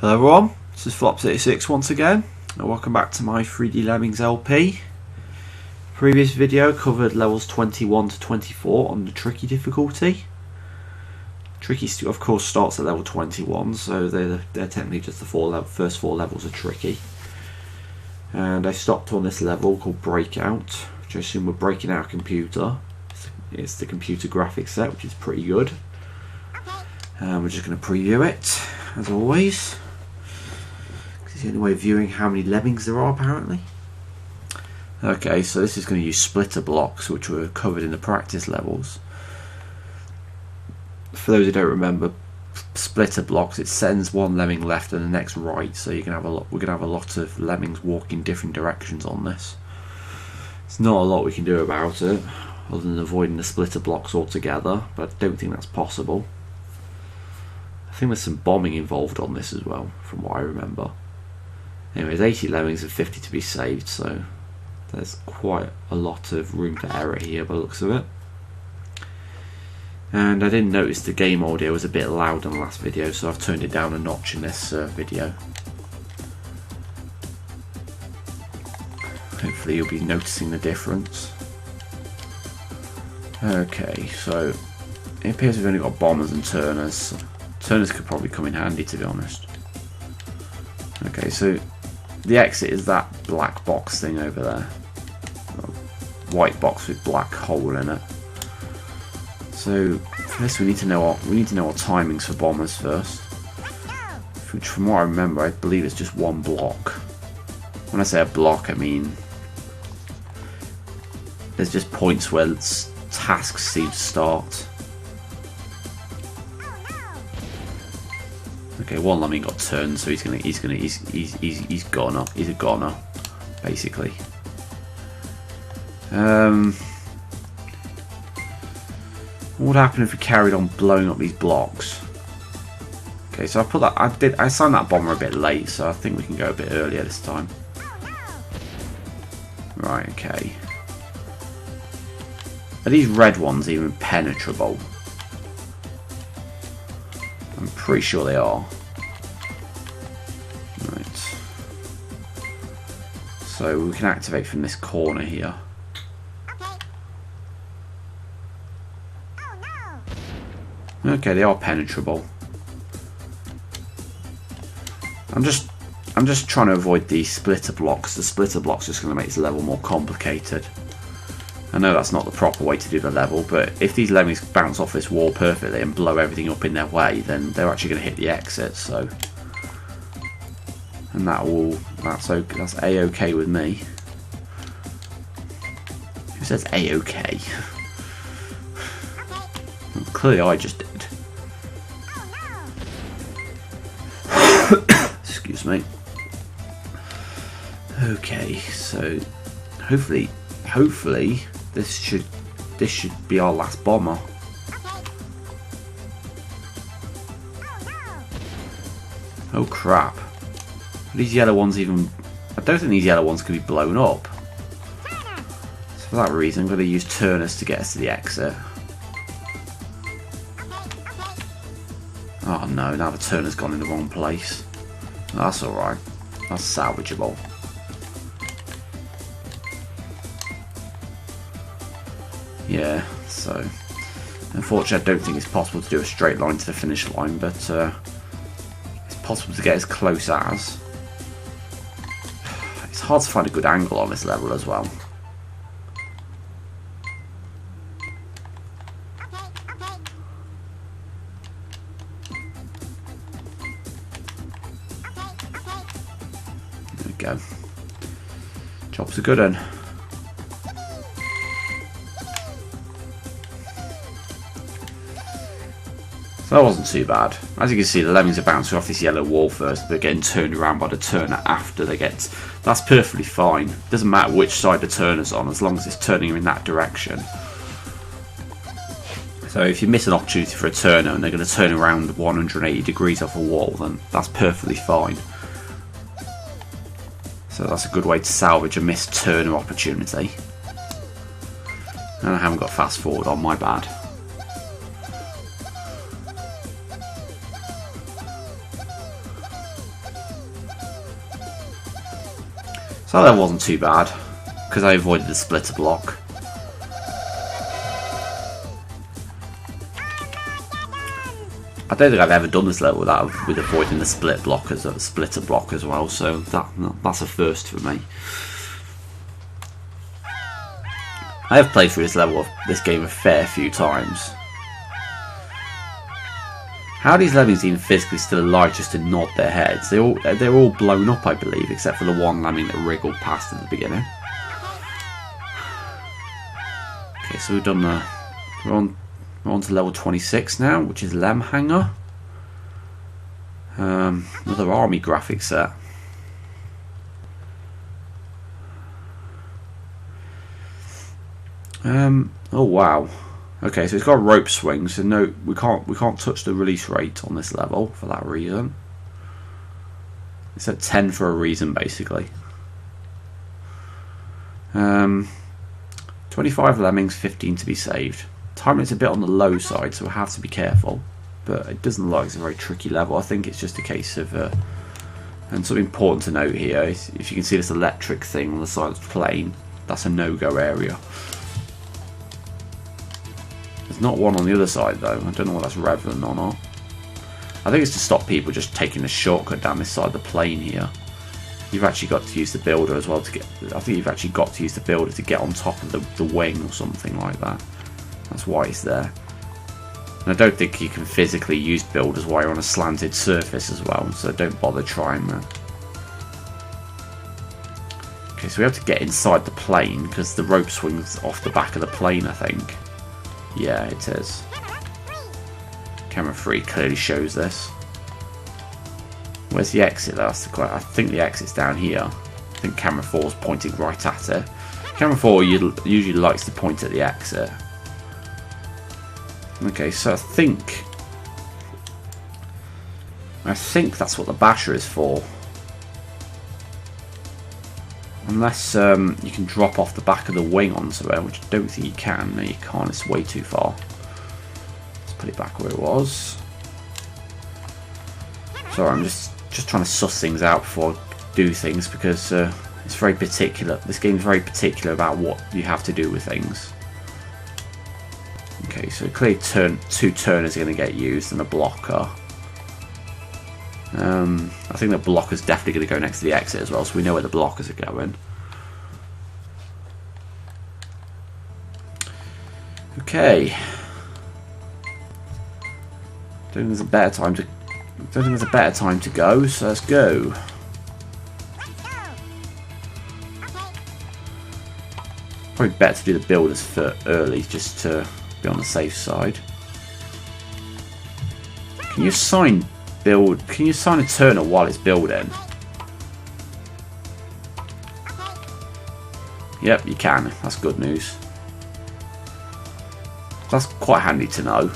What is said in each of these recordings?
Hello everyone, this is Flops86 once again, and welcome back to my 3D Lemmings LP. Previous video covered levels 21 to 24 on the tricky difficulty. Tricky of course starts at level 21, so they're technically just the first four levels are tricky. And I stopped on this level called Breakout, which I assume we're breaking out a computer. It's the computer graphics set, which is pretty good. We're just going to preview it, as always. It's the only way of viewing how many lemmings there are, apparently. Okay, so this is going to use splitter blocks, which were covered in the practice levels. For those who don't remember, splitter blocks, it sends one lemming left and the next right, so you can have we're going to have a lot of lemmings walking different directions on this. There's not a lot we can do about it, other than avoiding the splitter blocks altogether, but I don't think that's possible. I think there's some bombing involved on this as well, from what I remember. Anyways, 80 lemmings and 50 to be saved, so there's quite a lot of room for error here by the looks of it. And I didn't notice the game audio was a bit loud in the last video, so I've turned it down a notch in this video. Hopefully you'll be noticing the difference. Okay, so it appears we've only got bombers and turners. Turners could probably come in handy, to be honest. Okay, so the exit is that black box thing over there. White box with black hole in it. So for this we need to know our timings for bombers first. Which, from what I remember, I believe it's just one block. When I say a block, I mean there's just points where tasks seem to start. Okay, one lemming got turned, so he's a goner, basically. What would happen if we carried on blowing up these blocks? Okay, so I signed that bomber a bit late, so I think we can go a bit earlier this time. Right, okay. Are these red ones even penetrable? I'm pretty sure they are. Right. So we can activate from this corner here. Okay, they are penetrable. I'm just trying to avoid these splitter blocks. The splitter blocks are just going to make this level more complicated. I know that's not the proper way to do the level, but if these lemmings bounce off this wall perfectly and blow everything up in their way, then they're actually going to hit the exit. So, and that's a-okay with me. Who says a-okay? Well, clearly, I just did. Excuse me. Okay, so hopefully this should be our last bomber. Oh crap. Are these yellow ones even... I don't think these yellow ones can be blown up. So for that reason I'm going to use turners to get us to the exit. Oh no, now the turner's gone in the wrong place. That's alright. That's salvageable. Yeah, so unfortunately I don't think it's possible to do a straight line to the finish line, but it's possible to get as close as. It's hard to find a good angle on this level as well. There we go. Job's a good one. So that wasn't too bad. As you can see, the lemmings are bouncing off this yellow wall first, but getting turned around by the turner after they get... That's perfectly fine. Doesn't matter which side the turner's on, as long as it's turning in that direction. So if you miss an opportunity for a turner and they're going to turn around 180 degrees off a wall, then that's perfectly fine. So that's a good way to salvage a missed turner opportunity. And I haven't got fast forward on, my bad. So that wasn't too bad, because I avoided the splitter block. I don't think I've ever done this level with avoiding the splitter block as well, so that's a first for me. I have played through this game a fair few times. How are these lemmings even physically still alive just to nod their heads? They're all blown up, I believe, except for the one lemming that wriggled past at the beginning. Okay, so we've done we're on to level 26 now, which is Lem Hanger. Another army graphic set. Oh wow. Okay, so it's got a rope swing, so no, we can't touch the release rate on this level for that reason. It's at 10 for a reason, basically. 25 lemmings, 15 to be saved. Time limit's a bit on the low side, so we'll have to be careful. But it doesn't look like it's a very tricky level. I think it's just a case of... and something important to note here is, if you can see this electric thing on the side of the plane, that's a no-go area. There's not one on the other side, though. I don't know whether that's relevant or not. I think it's to stop people just taking a shortcut down this side of the plane here. You've actually got to use the builder as well to get... I think you've actually got to use the builder to get on top of the wing or something like that. That's why it's there. And I don't think you can physically use builders while you're on a slanted surface as well, so don't bother trying that. Okay, so we have to get inside the plane because the rope swings off the back of the plane, I think. Yeah, it is. Camera 3 clearly shows this. Where's the exit? That's the question. I think the exit's down here. I think camera 4 is pointing right at it. Camera 4 usually likes to point at the exit. Okay, so I think that's what the basher is for. Unless you can drop off the back of the wing onto it, which I don't think you can. No, you can't. It's way too far. Let's put it back where it was. Sorry, I'm just trying to suss things out before I do things, because it's very particular. This game's very particular about what you have to do with things. Okay, so clearly two turners are going to get used and a blocker. I think the blocker's definitely going to go next to the exit as well, so we know where the blockers are going. Okay. Don't think there's a better time to go, so let's go. Probably better to do the builders for early, just to be on the safe side. Can you assign a turner while it's building? Yep, you can. That's good news. That's quite handy to know.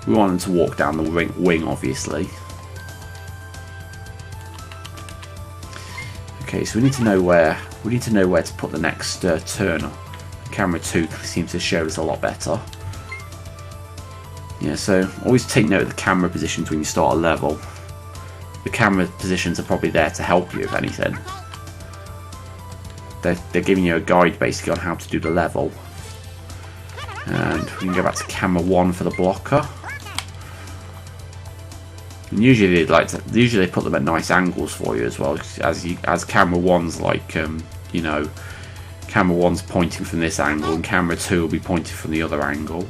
We want them to walk down the wing, obviously. Okay, so we need to know where to put the next turner. Camera 2 seems to show us a lot better. Yeah, so always take note of the camera positions when you start a level. The camera positions are probably there to help you, if anything. They're giving you a guide basically on how to do the level. And we can go back to camera 1 for the blocker. And usually they put them at nice angles for you as well, as camera 1's like you know, camera 1's pointing from this angle and camera 2 will be pointing from the other angle.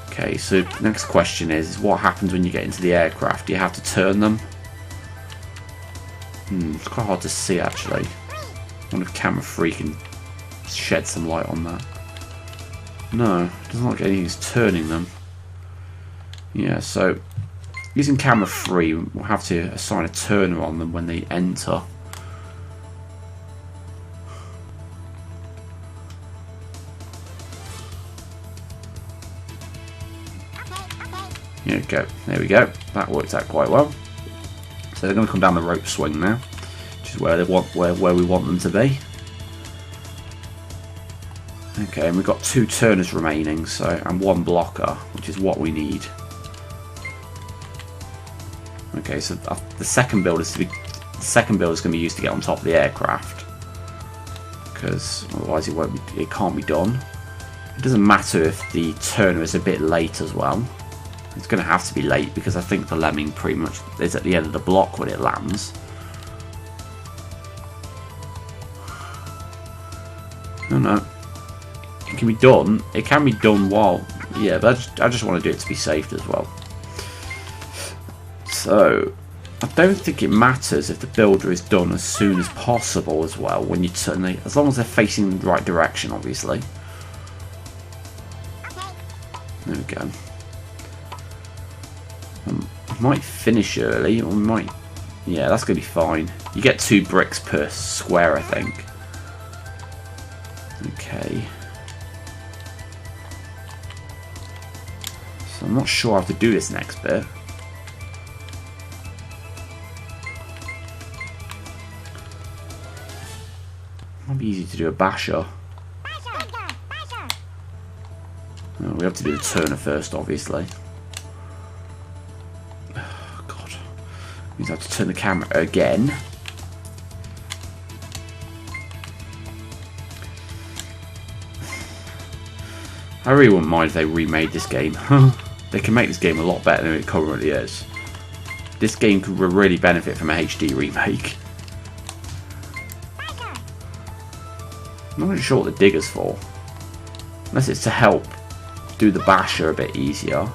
Okay, so next question is what happens when you get into the aircraft? Do you have to turn them? It's quite hard to see actually. I wonder if camera 3 can shed some light on that. No, it doesn't look like anything's turning them. Yeah, so using camera 3, we'll have to assign a turner on them when they enter. There we go. That worked out quite well. So they're going to come down the rope swing now, which is where we want them to be. Okay, and we've got 2 turners remaining, and 1 blocker, which is what we need. Okay, so the second build is to The second build is going to be used to get on top of the aircraft, because otherwise it can't be done. It doesn't matter if the turner is a bit late as well. It's going to have to be late because I think the Lemming pretty much is at the end of the block when it lands. No, no. It can be done. It can be done while... Yeah, but I just want to do it to be safe as well. So, I don't think it matters if the builder is done as soon as possible as well. When you turn as long as they're facing the right direction, obviously. There we go. I might finish early, or might... Yeah, that's going to be fine. You get 2 bricks per square, I think. Okay. So I'm not sure how to do this next bit. Might be easy to do a basher. Oh, we have to do the turner first, obviously. Oh, God. Means I have to turn the camera again. I really wouldn't mind if they remade this game. They can make this game a lot better than it currently is. This game could really benefit from a HD remake. I'm not really sure what the digger's for. Unless it's to help do the basher a bit easier.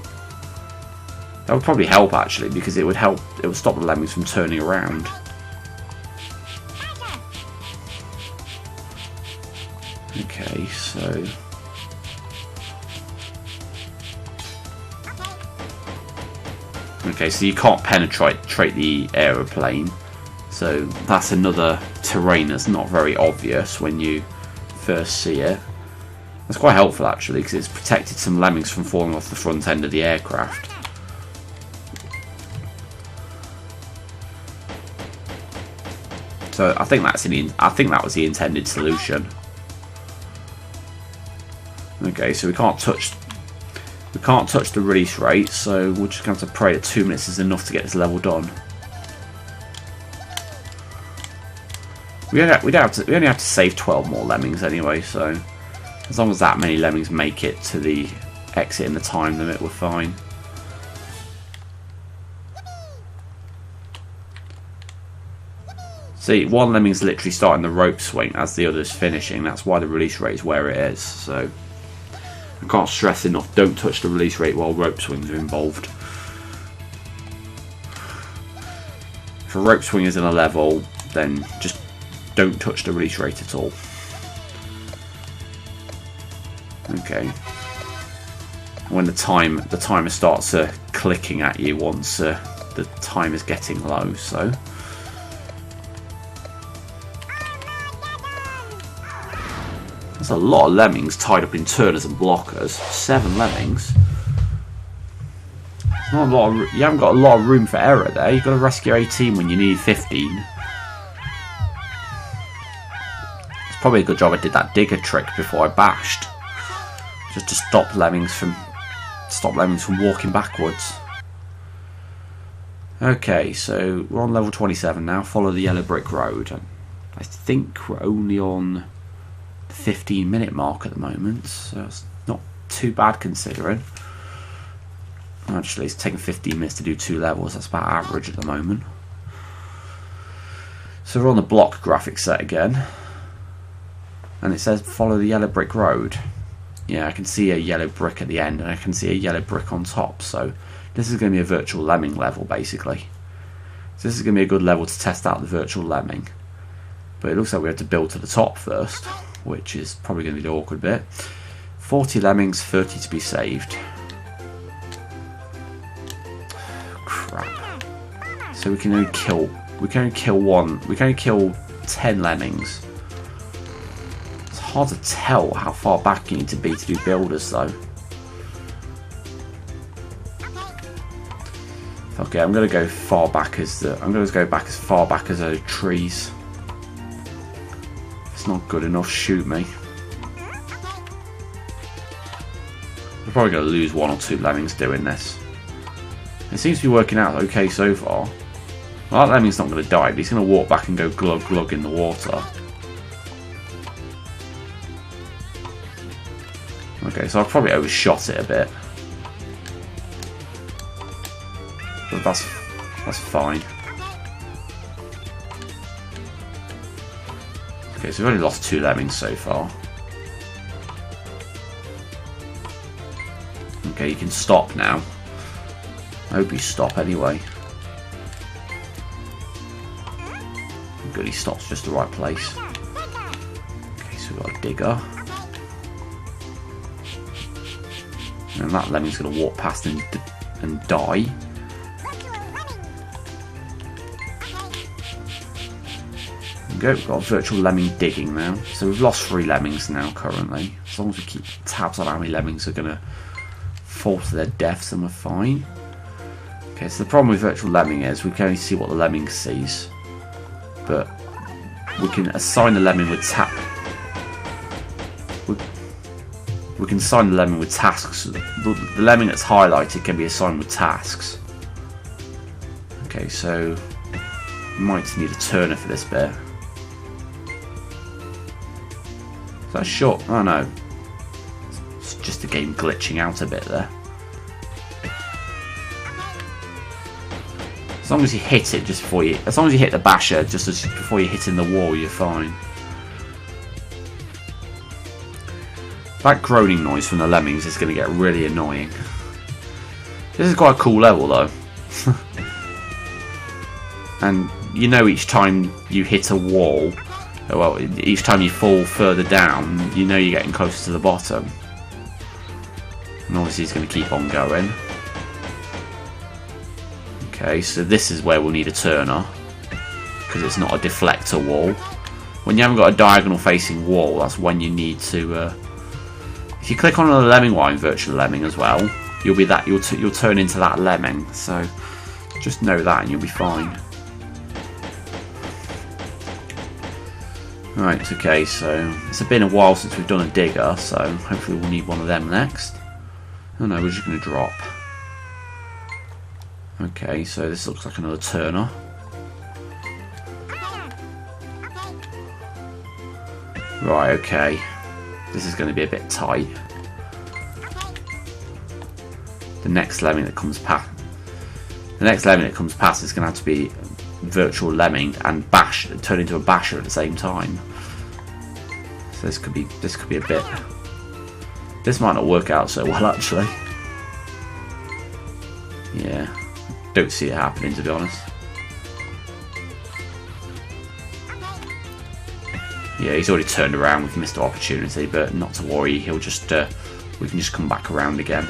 That would probably help actually, because it would help. It would stop the lemmings from turning around. Okay, so you can't penetrate the aeroplane. So that's another terrain that's not very obvious when you first see it. That's quite helpful actually, because it's protected some lemmings from falling off the front end of the aircraft. So I think that was the intended solution. Okay, so we can't touch the release rate, so we're just going to have to pray that 2 minutes is enough to get this level done. We only have to save 12 more lemmings anyway, so as long as that many lemmings make it to the exit in the time limit, we're fine. See, one lemming's literally starting the rope swing as the other's finishing. That's why the release rate is where it is. So I can't stress enough, don't touch the release rate while rope swings are involved. If a rope swing is in a level, then just don't touch the release rate at all. Okay. When the timer starts clicking at you once the time is getting low, so. There's a lot of lemmings tied up in turners and blockers. 7 lemmings. Not a lot of, you haven't got a lot of room for error there. You've got to rescue 18 when you need 15. It's probably a good job I did that digger trick before I bashed, just to stop lemmings from walking backwards. Okay, so we're on level 27 now. Follow the yellow brick road. I think we're only on the 15-minute mark at the moment, so it's not too bad considering. Actually, it's taken 15 minutes to do 2 levels. That's about average at the moment. So we're on the block graphic set again, and it says follow the yellow brick road. Yeah, I can see a yellow brick at the end, and I can see a yellow brick on top. So this is going to be a virtual lemming level, basically. So this is going to be a good level to test out the virtual lemming. But it looks like we have to build to the top first, which is probably going to be the awkward bit. 40 lemmings, 30 to be saved. Crap. So we can only kill 10 lemmings. It's hard to tell how far back you need to be to do builders though. Okay, I'm gonna go far back as far back as those trees. If it's not good enough, shoot me. We're probably gonna lose 1 or 2 lemmings doing this. It seems to be working out okay so far. Well, that lemming's not going to die, but he's going to walk back and go glug glug in the water. Okay, so I've probably overshot it a bit. But that's fine. Okay, so we've only lost 2 lemmings so far. Okay, you can stop now. I hope you stop anyway. Good, he stops just the right place. Okay, so we've got a digger. And that lemming's going to walk past and die. There we go, we've got a virtual lemming digging now. So we've lost 3 lemmings now currently. As long as we keep tabs on how many lemmings are going to fall to their deaths, then we're fine. Okay, so the problem with virtual lemming is we can only see what the lemming sees. But we can assign the lemming with we can assign the lemming with tasks. The lemming that's highlighted can be assigned with tasks. Okay, so we might need a turner for this bit. Is that short? Oh no. It's just the game glitching out a bit there. As long as you hit it just before you... As long as you hit the basher just before you're hitting the wall, you're fine. That groaning noise from the lemmings is going to get really annoying. This is quite a cool level though. And you know each time you hit a wall, well, each time you fall further down, you know you're getting closer to the bottom. And obviously it's going to keep on going. Okay, so this is where we'll need a turner, because it's not a deflector wall. When you haven't got a diagonal facing wall, that's when you need to... if you click on a lemming line, virtual lemming as well, you'll turn into that lemming. So just know that and you'll be fine. Right, okay, so it's been a while since we've done a digger, so hopefully we'll need one of them next. Oh no, we're just going to drop. Okay, so this looks like another turner. Right, okay. This is going to be a bit tight. The next lemming that comes past is going to have to be virtual lemming and turn into a basher at the same time. So this could be a bit... This might not work out so well actually. Yeah. Don't see it happening, to be honest. Yeah, he's already turned around. We've missed the opportunity, but not to worry. He'll just we can just come back around again,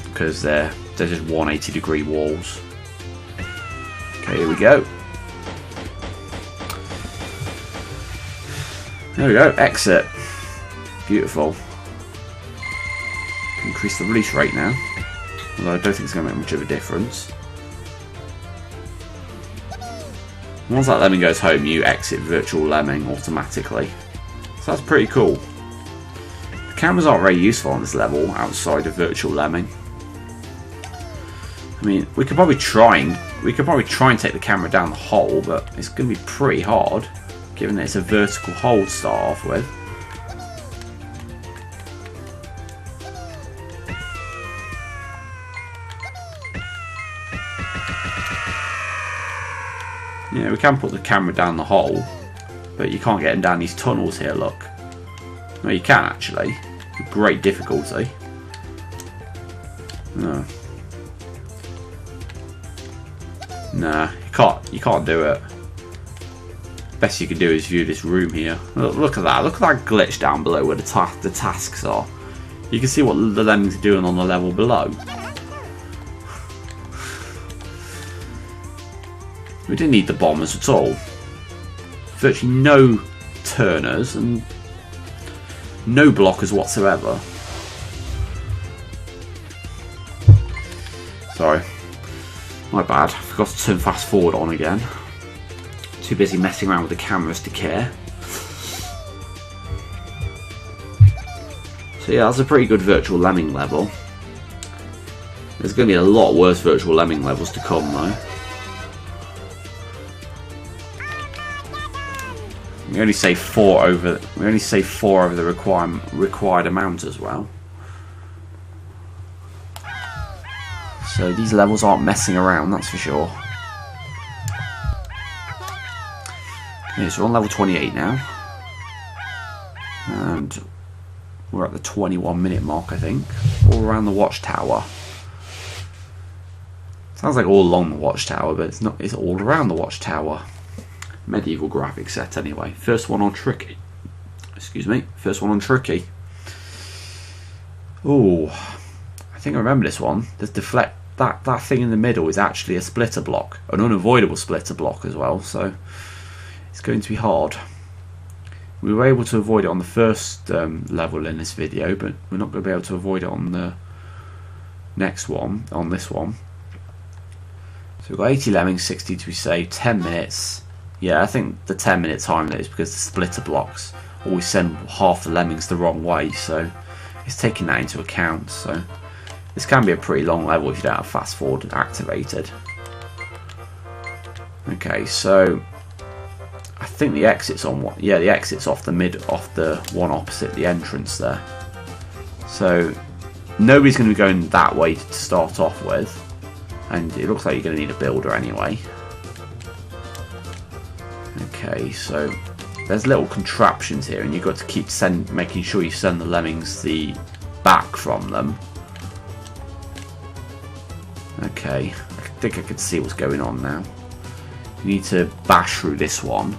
because they're just 180-degree walls. Okay, here we go. There we go. Exit. Beautiful. Increase the release rate now. Although I don't think it's going to make much of a difference. Once that lemming goes home, you exit virtual lemming automatically. So that's pretty cool. The cameras aren't very useful on this level outside of virtual lemming. I mean, we could probably try and take the camera down the hole, but it's going to be pretty hard, given that it's a vertical hole to start off with. Yeah, we can put the camera down the hole, but you can't get them down these tunnels here, look. No, you can actually, with great difficulty. No. Nah, you can't do it. Best you can do is view this room here. Look at that glitch down below where the tasks are. You can see what the lemmings are doing on the level below. We didn't need the bombers at all. Virtually no turners and no blockers whatsoever. Sorry. My bad. I forgot to turn fast forward on again. Too busy messing around with the cameras to care. So yeah, that's a pretty good virtual lemming level. There's going to be a lot worse virtual lemming levels to come though. We only say 4 over the required amount as well. So these levels aren't messing around, that's for sure. Okay, so we're on level 28 now. And we're at the 21-minute mark, I think. All around the watchtower. Sounds like all along the watchtower, but it's not. It's all around the watchtower. Medieval graphic set anyway. First one on tricky. Excuse me. First one on tricky. Oh, I think I remember this one. There's that thing in the middle is actually a splitter block, an unavoidable splitter block as well. So it's going to be hard. We were able to avoid it on the first level in this video, but we're not going to be able to avoid it on the next one. On this one. So we've got 80 lemmings, 60 to be saved, 10 minutes. Yeah, I think the 10-minute time limit is because the splitter blocks always send half the lemmings the wrong way, so it's taking that into account. So this can be a pretty long level if you don't have fast forward activated. Okay, so I think the exit's on what? Yeah, the exit's off the one opposite the entrance there. So nobody's going to be going that way to start off with. And it looks like you're going to need a builder anyway. Okay, so there's little contraptions here, and you've got to keep making sure you send the lemmings the back from them. Okay, I think I can see what's going on now. You need to bash through this one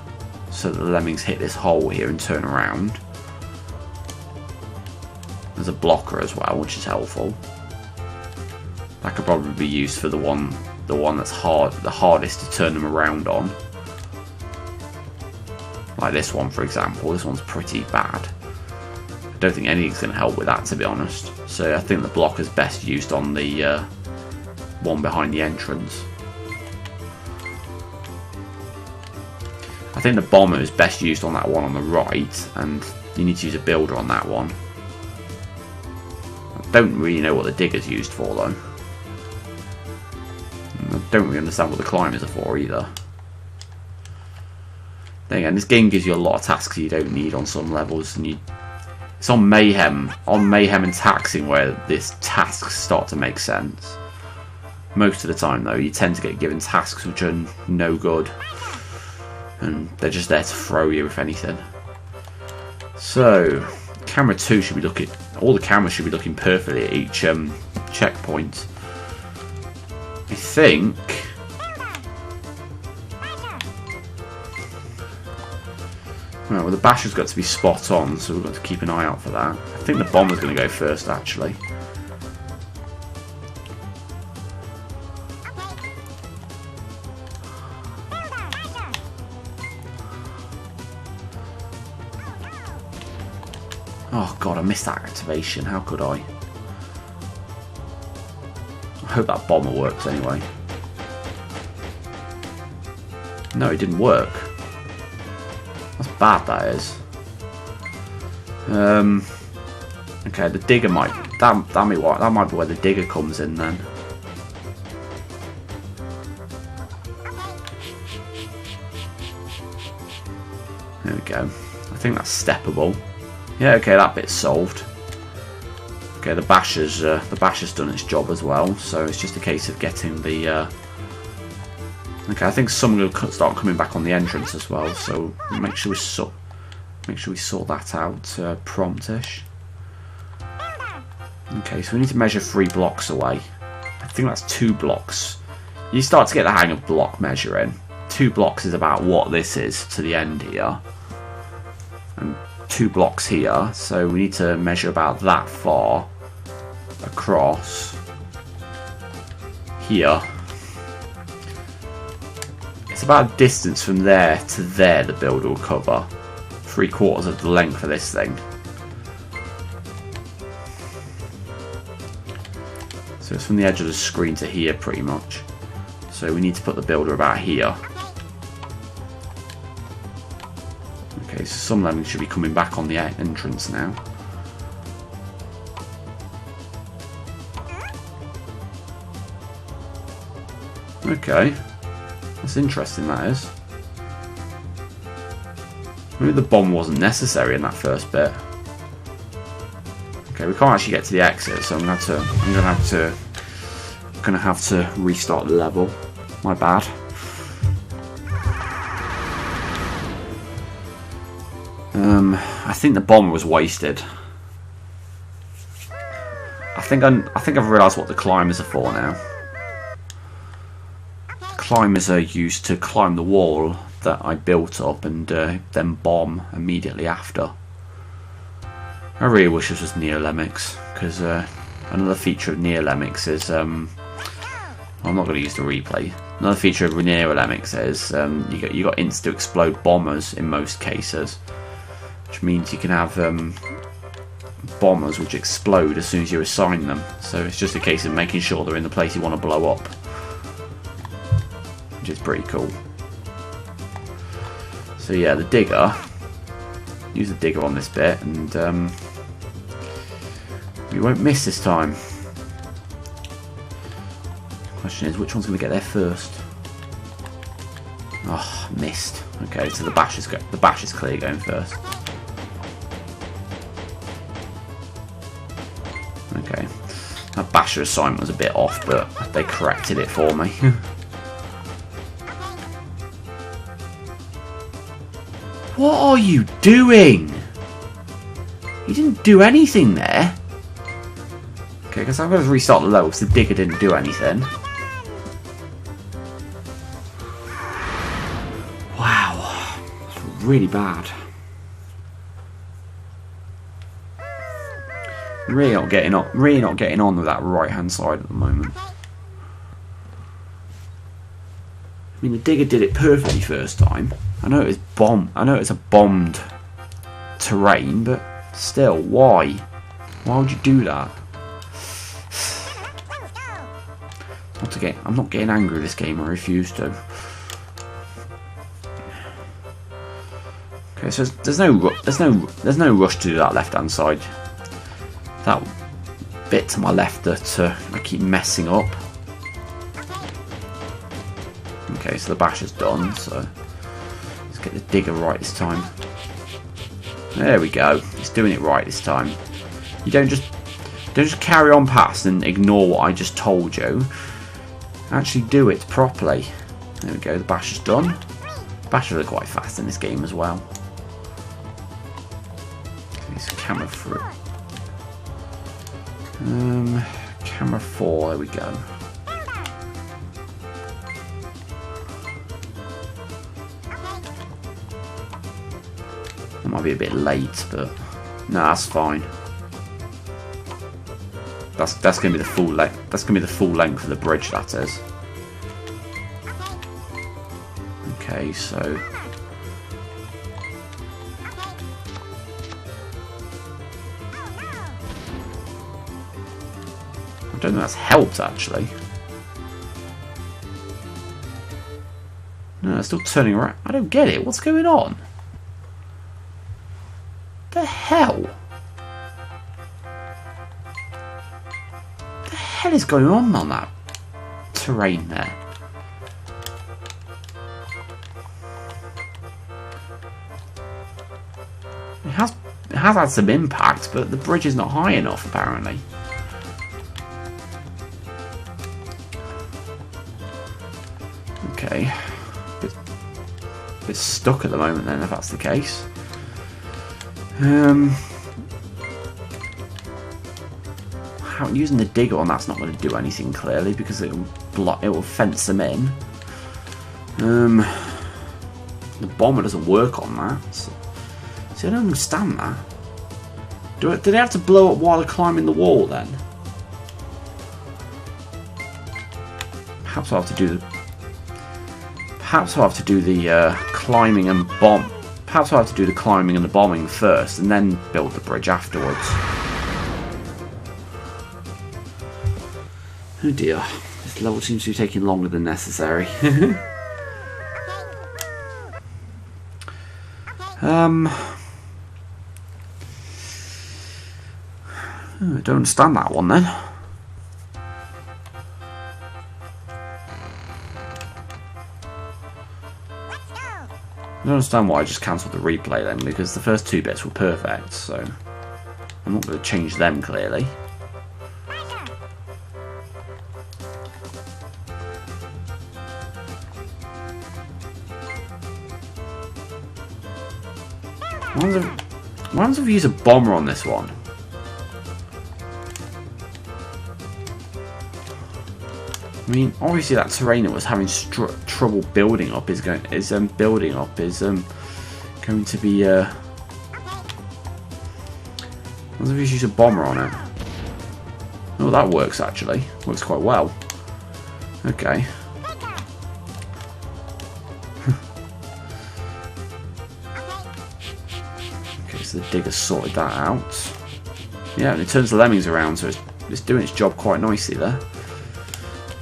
so that the lemmings hit this hole here and turn around. There's a blocker as well, which is helpful. That could probably be used for the one that's the hardest to turn them around on. Like this one, for example. This one's pretty bad. I don't think anything's going to help with that, to be honest. So I think the block is best used on the one behind the entrance. I think the bomber is best used on that one on the right, and you need to use a builder on that one. I don't really know what the digger's used for, though. I don't really understand what the climbers are for either. Then again, this game gives you a lot of tasks you don't need on some levels, and it's on mayhem and taxing where these tasks start to make sense. Most of the time, though, you tend to get given tasks which are no good, and they're just there to throw you, if anything. So, camera 2 should be looking. All the cameras should be looking perfectly at each checkpoint. I think. Right, well, the basher's got to be spot on, so we've got to keep an eye out for that. I think the bomber's going to go first, actually. Oh god, I missed that activation. How could I? I hope that bomber works anyway. No, it didn't work. That's bad, that is. Okay, the digger might. That might be where the digger comes in then. There we go. I think that's steppable. Yeah, okay, that bit's solved. Okay, the basher's done its job as well, so it's just a case of getting the. Okay, I think some will start coming back on the entrance as well, so make sure we sort that out promptish. Okay, so we need to measure 3 blocks away. I think that's 2 blocks. You start to get the hang of block measuring. 2 blocks is about what this is to the end here, and 2 blocks here, so we need to measure about that far across here. It's about a distance from there to there the builder will cover. 3/4 of the length of this thing. So it's from the edge of the screen to here pretty much. So we need to put the builder about here. Okay, so some lemmings should be coming back on the entrance now. Okay. That's interesting, that is. Maybe the bomb wasn't necessary in that first bit. Okay, we can't actually get to the exit, so I'm gonna have to restart the level. My bad. I think the bomb was wasted. I think I've realised what the climbers are for now. Climbers are used to climb the wall that I built up and then bomb immediately after. I really wish this was near Lemmings, because another feature of near Lemmings is I'm not going to use the replay. Another feature of near Lemmings is you got insta explode bombers in most cases, which means you can have bombers which explode as soon as you assign them. So it's just a case of making sure they're in the place you want to blow up, which is pretty cool. So yeah, the digger. Use the digger on this bit, and we won't miss this time. Question is, which one's going to get there first? Oh, missed. Okay, so the bash is clear going first. Okay, that basher assignment was a bit off, but they corrected it for me. What are you doing? You didn't do anything there. Okay, because I'm going to restart the level because the digger didn't do anything. Wow, that's really bad. Really not getting on with that right hand side at the moment. I mean, the digger did it perfectly first time. I know it's a bombed terrain, but still, why? Why would you do that? I'm not getting angry with this game. I refuse to. Okay, so there's no rush to do that left hand side. That bit to my left that I keep messing up. Okay, so the bash is done. So let's get the digger right this time. There we go. He's doing it right this time. You don't just carry on past and ignore what I just told you. Actually do it properly. There we go. The bash is done. Bashers are quite fast in this game as well. It's camera 3. Camera 4. There we go. That might be a bit late, but no, that's fine. That's going to be the full length. That's going to be the full length of the bridge. That is. Okay, so I don't think that's helped actually. No, it's still turning around. I don't get it. What's going on? The hell? What the hell is going on that terrain there? It has had some impact, but the bridge is not high enough apparently. Okay, bit stuck at the moment then, if that's the case. Using the digger on that's not going to do anything clearly because it will fence them in. The bomber doesn't work on that. So I don't understand that. Do they have to blow up while they're climbing the wall then? Perhaps I'll have to do the. Perhaps I'll have to do the climbing and bomb. Perhaps I'll have to do the climbing and the bombing first, and then build the bridge afterwards. Oh dear, this level seems to be taking longer than necessary. I don't understand that one then. I don't understand why I just cancelled the replay then, because the first 2 bits were perfect, so I'm not going to change them clearly. Why don't we use a bomber on this one? I mean, obviously that terrain that was having trouble building up is going to be. What if we use a bomber on it? Oh, that works actually. Works quite well. Okay. Okay, so the digger sorted that out. Yeah, and it turns the lemmings around, so it's doing its job quite nicely there.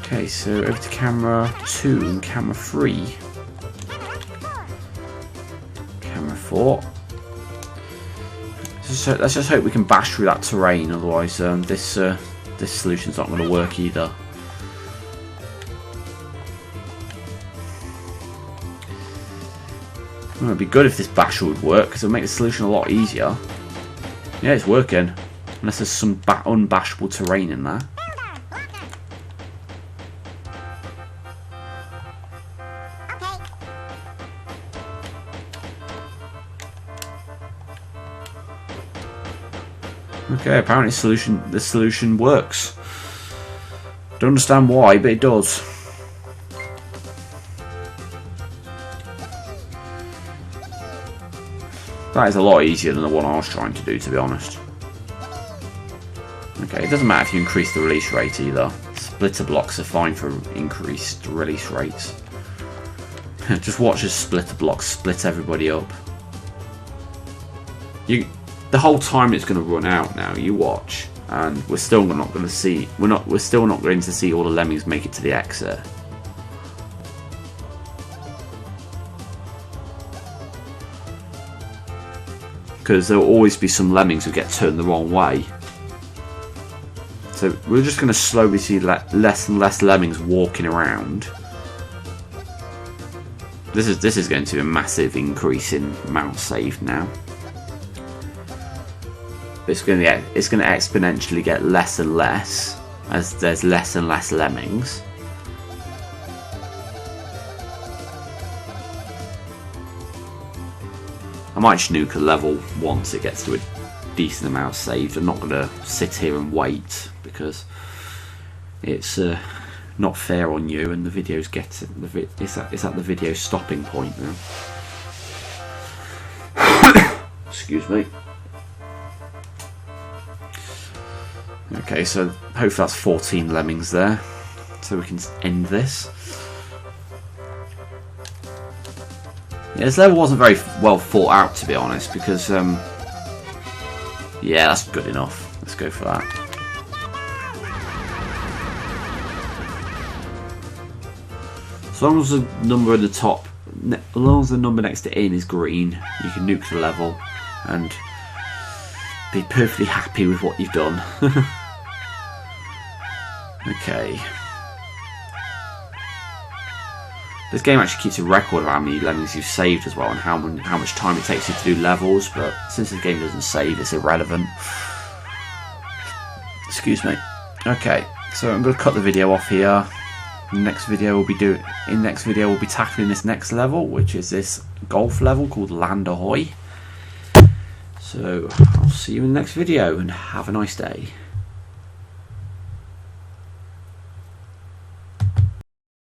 Okay, so over to camera 2 and camera 3. Camera 4. Let's just hope we can bash through that terrain, otherwise this solution's not going to work either. Well, it'd be good if this basher would work, because it'll make the solution a lot easier. Yeah, it's working. Unless there's some unbashable terrain in there. Okay, apparently the solution works. Don't understand why, but it does. That is a lot easier than the one I was trying to do, to be honest. Okay, it doesn't matter if you increase the release rate either. Splitter blocks are fine for increased release rates. Just watch as splitter blocks split everybody up. The whole time it's going to run out now. You watch, and we're still not going to see. We're still not going to see all the lemmings make it to the exit. Because there will always be some lemmings who get turned the wrong way. So we're just going to slowly see less and less lemmings walking around. This is going to be a massive increase in amount saved now. It's going to exponentially get less and less as there's less and less lemmings. I might just nuke a level once it gets to a decent amount saved. I'm not going to sit here and wait because it's not fair on you, and the video's getting it's at the video stopping point now. Excuse me. Okay, so hopefully that's 14 lemmings there, so we can end this. Yeah, this level wasn't very well thought out, to be honest, because yeah, that's good enough. Let's go for that. As long as the number at the top, as long as the number next to in is green, you can nuke the level and be perfectly happy with what you've done. Okay. This game actually keeps a record of how many lemmings you've saved as well, and how much time it takes you to do levels, but since the game doesn't save, it's irrelevant. Excuse me. Okay, so I'm going to cut the video off here. Next video we'll be tackling this next level, which is this golf level called Land Ahoy. So I'll see you in the next video, and have a nice day.